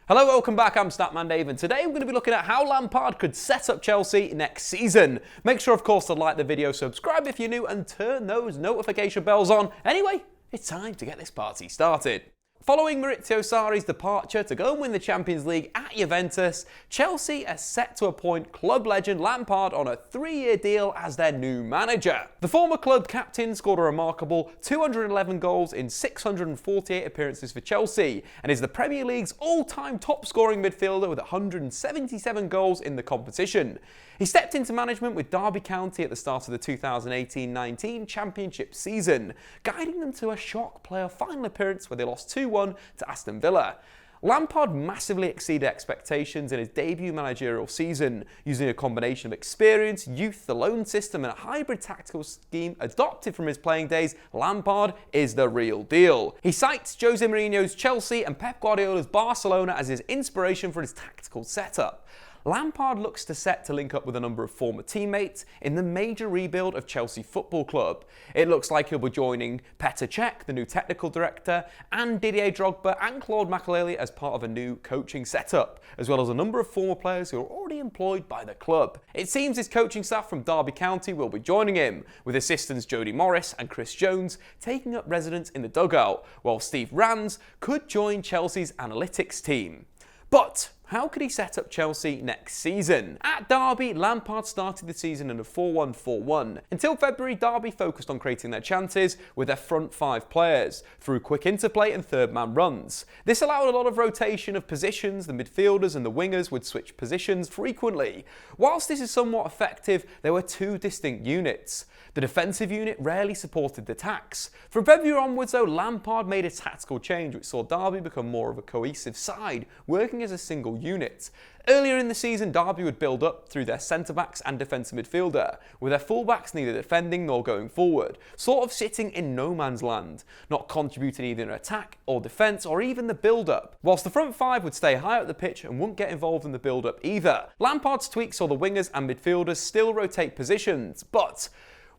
Hello, welcome back, I'm Statman Dave, and today we're going to be looking at how Lampard could set up Chelsea next season. Make sure, of course, to like the video, subscribe if you're new, and turn those notification bells on. Anyway, it's time to get this party started. Following Maurizio Sarri's departure to go and win the Champions League at Juventus, Chelsea are set to appoint club legend Lampard on a 3-year deal as their new manager. The former club captain scored a remarkable 211 goals in 648 appearances for Chelsea and is the Premier League's all-time top-scoring midfielder with 177 goals in the competition. He stepped into management with Derby County at the start of the 2018-19 Championship season, guiding them to a shock playoff final appearance where they lost 2-1 to Aston Villa. Lampard massively exceeded expectations in his debut managerial season, using a combination of experience, youth, the loan system and a hybrid tactical scheme adopted from his playing days. Lampard is the real deal. He cites Jose Mourinho's Chelsea and Pep Guardiola's Barcelona as his inspiration for his tactical setup. Lampard looks set to link up with a number of former teammates in the major rebuild of Chelsea Football Club. It looks like he'll be joining Petr Cech, the new technical director, and Didier Drogba and Claude Makélélé as part of a new coaching setup, as well as a number of former players who are already employed by the club. It seems his coaching staff from Derby County will be joining him, with assistants Jody Morris and Chris Jones taking up residence in the dugout, while Steve Rands could join Chelsea's analytics team. But how could he set up Chelsea next season? At Derby, Lampard started the season in a 4-1-4-1. Until February, Derby focused on creating their chances with their front 5 players, through quick interplay and third-man runs. This allowed a lot of rotation of positions. The midfielders and the wingers would switch positions frequently. Whilst this is somewhat effective, there were 2 distinct units. The defensive unit rarely supported the attacks. From February onwards, though, Lampard made a tactical change which saw Derby become more of a cohesive side, working as a single unit. Earlier in the season, Derby would build up through their centre-backs and defensive midfielder, with their full-backs neither defending nor going forward, sort of sitting in no man's land, not contributing either in attack or defence or even the build-up, whilst the front 5 would stay high up the pitch and wouldn't get involved in the build-up either. Lampard's tweaks saw the wingers and midfielders still rotate positions, but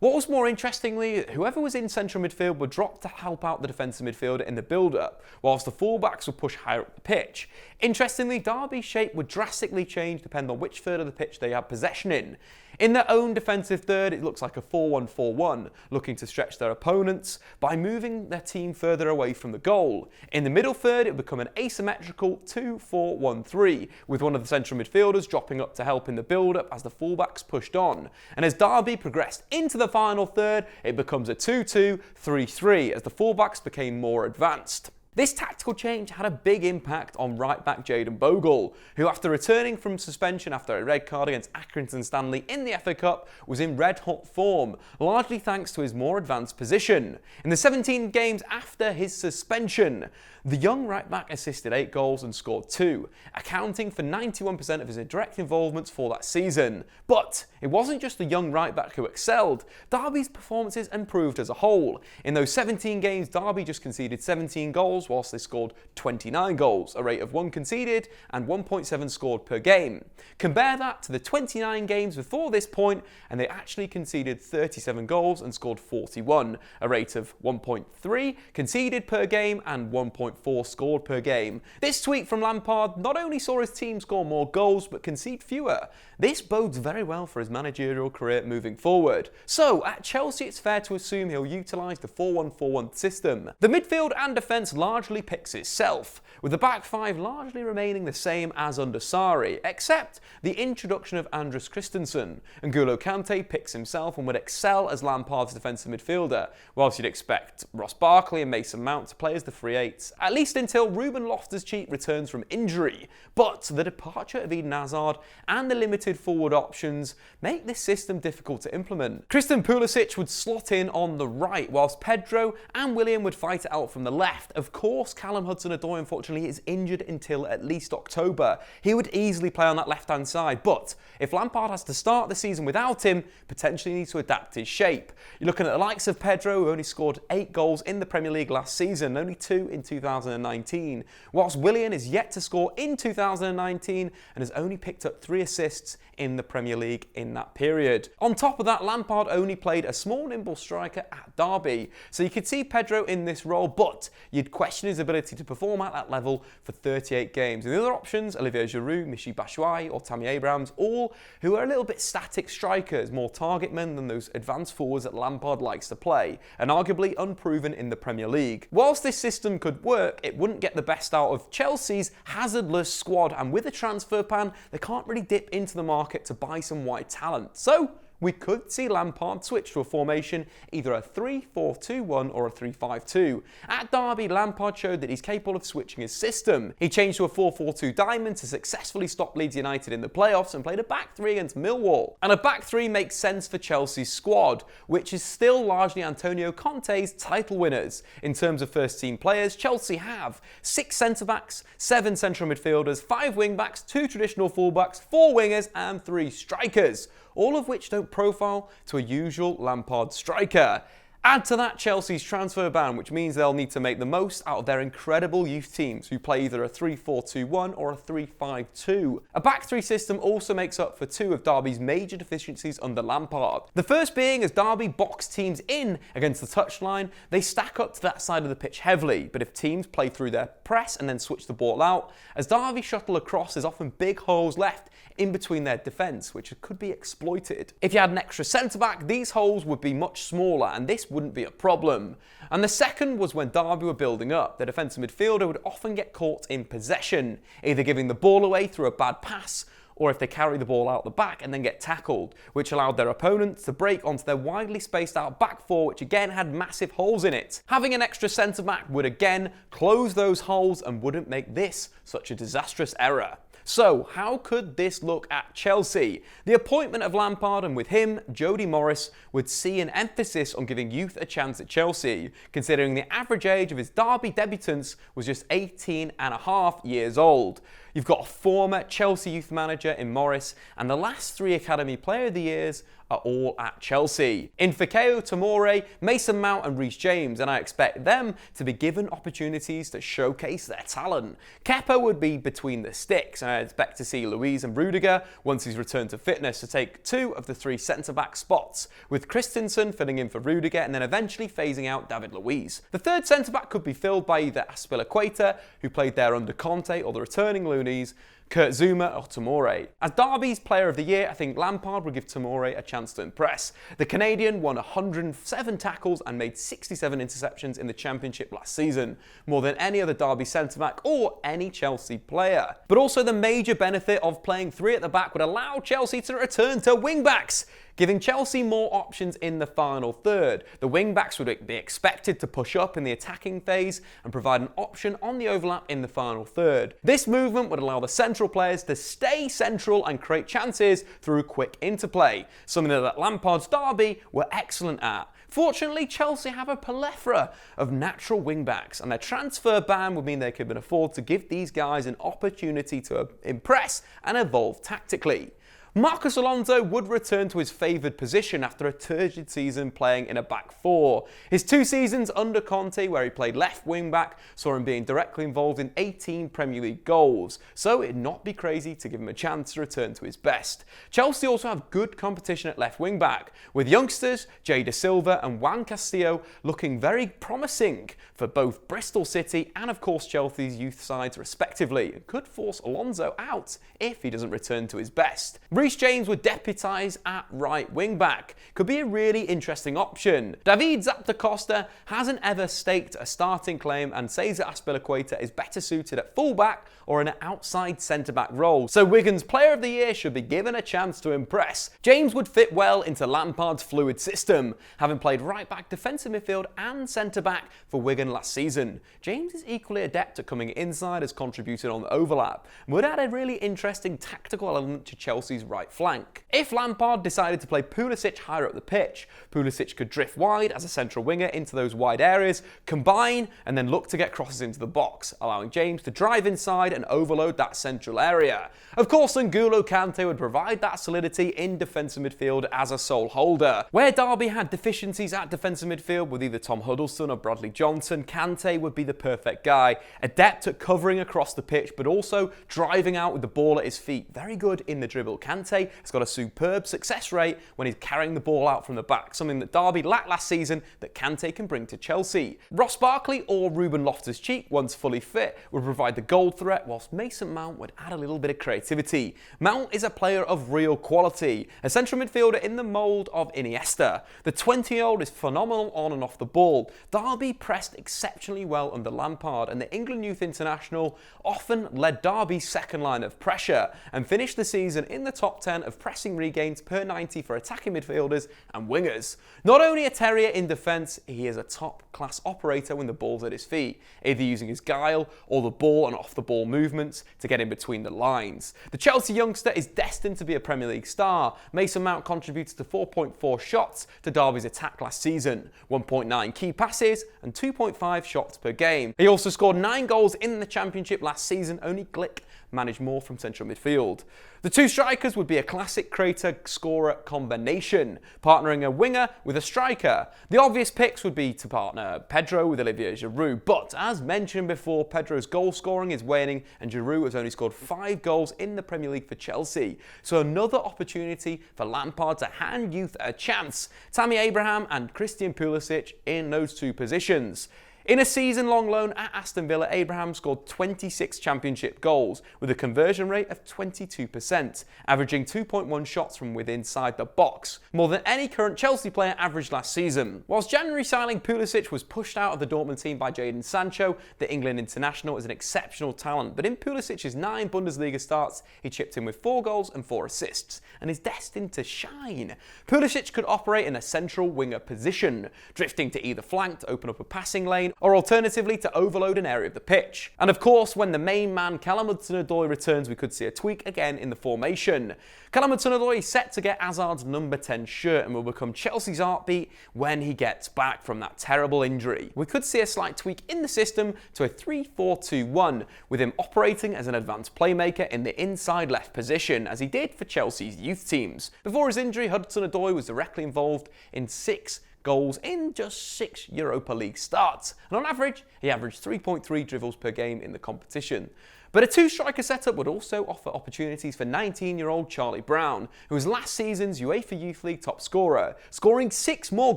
what was more interestingly, whoever was in central midfield would drop to help out the defensive midfielder in the build-up, whilst the full-backs would push higher up the pitch. Interestingly, Derby's shape would drastically change depending on which third of the pitch they had possession in. In their own defensive third, it looks like a 4-1-4-1, looking to stretch their opponents by moving their team further away from the goal. In the middle third, it would become an asymmetrical 2-4-1-3, with one of the central midfielders dropping up to help in the build-up as the fullbacks pushed on. And as Derby progressed into the final third, it becomes a 2-2-3-3 as the fullbacks became more advanced. This tactical change had a big impact on right-back Jayden Bogle, who after returning from suspension after a red card against Accrington Stanley in the FA Cup was in red-hot form, largely thanks to his more advanced position. In the 17 games after his suspension, the young right-back assisted 8 goals and scored 2, accounting for 91% of his direct involvements for that season. But it wasn't just the young right-back who excelled. Derby's performances improved as a whole. In those 17 games, Derby just conceded 17 goals, whilst they scored 29 goals, a rate of 1 conceded and 1.7 scored per game. Compare that to the 29 games before this point, and they actually conceded 37 goals and scored 41, a rate of 1.3 conceded per game and 1.4 scored per game. This tweak from Lampard not only saw his team score more goals but concede fewer. This bodes very well for his managerial career moving forward. So, at Chelsea, it's fair to assume he'll utilise the 4-1-4-1 system. The midfield and defence largely picks itself, with the back 5 largely remaining the same as under Sarri, except the introduction of Andreas Christensen. N'Golo Kante picks himself and would excel as Lampard's defensive midfielder, whilst you'd expect Ross Barkley and Mason Mount to play as the free eights, at least until Ruben Loftus-Cheek returns from injury. But the departure of Eden Hazard and the limited forward options make this system difficult to implement. Christian Pulisic would slot in on the right, whilst Pedro and Willian would fight it out from the left. Of course, Callum Hudson-Odoi unfortunately is injured until at least October. He would easily play on that left-hand side, but if Lampard has to start the season without him, potentially needs to adapt his shape. You're looking at the likes of Pedro, who only scored 8 goals in the Premier League last season, only 2 in 2019, whilst Willian is yet to score in 2019 and has only picked up 3 assists in the Premier League in that period. On top of that, Lampard only played a small nimble striker at Derby, so you could see Pedro in this role, but you'd question question his ability to perform at that level for 38 games. And the other options, Olivier Giroud, Michy Batshuayi or Tammy Abrahams, all who are a little bit static strikers, more target men than those advanced forwards that Lampard likes to play, and arguably unproven in the Premier League. Whilst this system could work, it wouldn't get the best out of Chelsea's hazardless squad, and with a transfer ban, they can't really dip into the market to buy some wide talent. So we could see Lampard switch to a formation, either a 3-4-2-1 or a 3-5-2. At Derby, Lampard showed that he's capable of switching his system. He changed to a 4-4-2 diamond to successfully stop Leeds United in the playoffs and played a back three against Millwall. And a back three makes sense for Chelsea's squad, which is still largely Antonio Conte's title winners. In terms of first team players, Chelsea have 6 centre-backs, 7 central midfielders, 5 wing-backs, 2 traditional full-backs, 4 wingers and 3 strikers, all of which don't profile to a usual Lampard striker. Add to that Chelsea's transfer ban, which means they'll need to make the most out of their incredible youth teams who play either a 3-4-2-1 or a 3-5-2. A back three system also makes up for 2 of Derby's major deficiencies under Lampard. The first being, as Derby box teams in against the touchline, they stack up to that side of the pitch heavily, but if teams play through their press and then switch the ball out, as Derby shuttle across, there's often big holes left in between their defence, which could be exploited. If you had an extra centre-back, these holes would be much smaller, and this wouldn't be a problem. And the second was when Derby were building up. The defensive midfielder would often get caught in possession, either giving the ball away through a bad pass, or if they carry the ball out the back and then get tackled, which allowed their opponents to break onto their widely spaced out back four, which again had massive holes in it. Having an extra centre-back would again close those holes and wouldn't make this such a disastrous error. So, how could this look at Chelsea? The appointment of Lampard, and with him, Jody Morris, would see an emphasis on giving youth a chance at Chelsea, considering the average age of his Derby debutants was just 18.5 years old. You've got a former Chelsea youth manager in Morris, and the last 3 Academy Player of the Years are all at Chelsea. In Fikayo Tomori, Mason Mount and Reece James, and I expect them to be given opportunities to showcase their talent. Kepa would be between the sticks, and I expect to see Luiz and Rudiger, once he's returned to fitness, to take 2 of the 3 centre-back spots, with Christensen filling in for Rudiger and then eventually phasing out David Luiz. The third centre-back could be filled by either Azpilicueta, who played there under Conte, or the returning Loonies, Kurt Zuma or Tomori. As Derby's Player of the Year, I think Lampard would give Tomori a chance to impress. The Canadian won 107 tackles and made 67 interceptions in the Championship last season, more than any other Derby centre-back or any Chelsea player. But also the major benefit of playing 3 at the back would allow Chelsea to return to wing-backs, giving Chelsea more options in the final third. The wing-backs would be expected to push up in the attacking phase and provide an option on the overlap in the final third. This movement would allow the central players to stay central and create chances through quick interplay, something that Lampard's Derby were excellent at. Fortunately, Chelsea have a plethora of natural wing-backs, and their transfer ban would mean they could afford to give these guys an opportunity to impress and evolve tactically. Marcos Alonso would return to his favoured position after a turgid season playing in a back 4. His 2 seasons under Conte, where he played left wing back, saw him being directly involved in 18 Premier League goals, so it'd not be crazy to give him a chance to return to his best. Chelsea also have good competition at left wing back, with youngsters Jay Da Silva and Juan Castillo looking very promising for both Bristol City and of course Chelsea's youth sides respectively, and could force Alonso out if he doesn't return to his best. Reece James would deputise at right wing back. Could be a really interesting option. David Zapata hasn't ever staked a starting claim, and Cesar Azpilicueta is better suited at full back or in an outside centre back role. So Wigan's Player of the Year should be given a chance to impress. James would fit well into Lampard's fluid system, having played right back, defensive midfield and centre back for Wigan last season. James is equally adept at coming inside, as contributed on the overlap, and would add a really interesting tactical element to Chelsea's right flank. If Lampard decided to play Pulisic higher up the pitch, Pulisic could drift wide as a central winger into those wide areas, combine and then look to get crosses into the box, allowing James to drive inside and overload that central area. Of course, N'Golo Kante would provide that solidity in defensive midfield as a sole holder. Where Derby had deficiencies at defensive midfield with either Tom Huddleston or Bradley Johnson, Kante would be the perfect guy, adept at covering across the pitch but also driving out with the ball at his feet. Very good in the dribble, Kante. Kante has got a superb success rate when he's carrying the ball out from the back, something that Derby lacked last season that Kante can bring to Chelsea. Ross Barkley or Ruben Loftus-Cheek, once fully fit, would provide the goal threat, whilst Mason Mount would add a little bit of creativity. Mount is a player of real quality, a central midfielder in the mould of Iniesta. The 20-year-old is phenomenal on and off the ball. Derby pressed exceptionally well under Lampard, and the England youth international often led Derby's second line of pressure and finished the season in the top 10 of pressing regains per 90 for attacking midfielders and wingers. Not only a terrier in defence, he is a top-class operator when the ball's at his feet, either using his guile or the ball and off-the-ball movements to get in between the lines. The Chelsea youngster is destined to be a Premier League star. Mason Mount contributed to 4.4 shots to Derby's attack last season, 1.9 key passes and 2.5 shots per game. He also scored 9 goals in the Championship last season, only Glick managed more from central midfield. The two strikers would be a classic creator-scorer combination, partnering a winger with a striker. The obvious picks would be to partner Pedro with Olivier Giroud, but as mentioned before, Pedro's goal scoring is waning and Giroud has only scored 5 goals in the Premier League for Chelsea. So another opportunity for Lampard to hand youth a chance. Tammy Abraham and Christian Pulisic in those two positions. In a season-long loan at Aston Villa, Abraham scored 26 Championship goals with a conversion rate of 22%, averaging 2.1 shots from within inside the box, more than any current Chelsea player averaged last season. Whilst January signing Pulisic was pushed out of the Dortmund team by Jadon Sancho, the England international is an exceptional talent, but in Pulisic's 9 Bundesliga starts, he chipped in with 4 goals and 4 assists, and is destined to shine. Pulisic could operate in a central winger position, drifting to either flank to open up a passing lane, or alternatively to overload an area of the pitch. And of course, when the main man Callum Hudson-Odoi returns, we could see a tweak again in the formation. Callum Hudson-Odoi is set to get Hazard's number 10 shirt and will become Chelsea's heartbeat when he gets back from that terrible injury. We could see a slight tweak in the system to a 3-4-2-1, with him operating as an advanced playmaker in the inside left position, as he did for Chelsea's youth teams. Before his injury, Hudson-Odoi was directly involved in 6 goals in just 6 Europa League starts, and on average, he averaged 3.3 dribbles per game in the competition. But a two-striker setup would also offer opportunities for 19-year-old Charlie Brown, who was last season's UEFA Youth League top scorer, scoring 6 more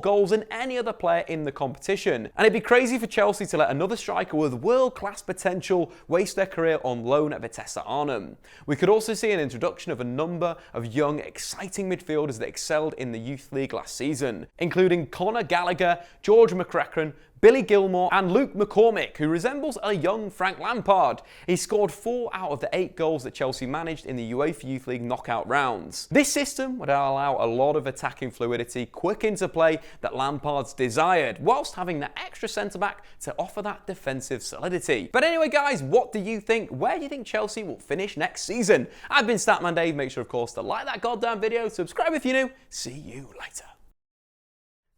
goals than any other player in the competition. And it'd be crazy for Chelsea to let another striker with world-class potential waste their career on loan at Vitesse Arnhem. We could also see an introduction of a number of young, exciting midfielders that excelled in the Youth League last season, including Conor Gallagher, George McCracken, Billy Gilmore and Luke McCormick, who resembles a young Frank Lampard. He scored 4 out of the 8 goals that Chelsea managed in the UEFA Youth League knockout rounds. This system would allow a lot of attacking fluidity, quick interplay that Lampard's desired, whilst having the extra centre-back to offer that defensive solidity. But anyway guys, what do you think? Where do you think Chelsea will finish next season? I've been Statman Dave. Make sure of course to like that goddamn video, subscribe if you're new. See you later.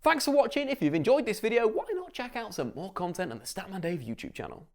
Thanks for watching. If you've enjoyed this video, why not check out some more content on the Statman Dave YouTube channel.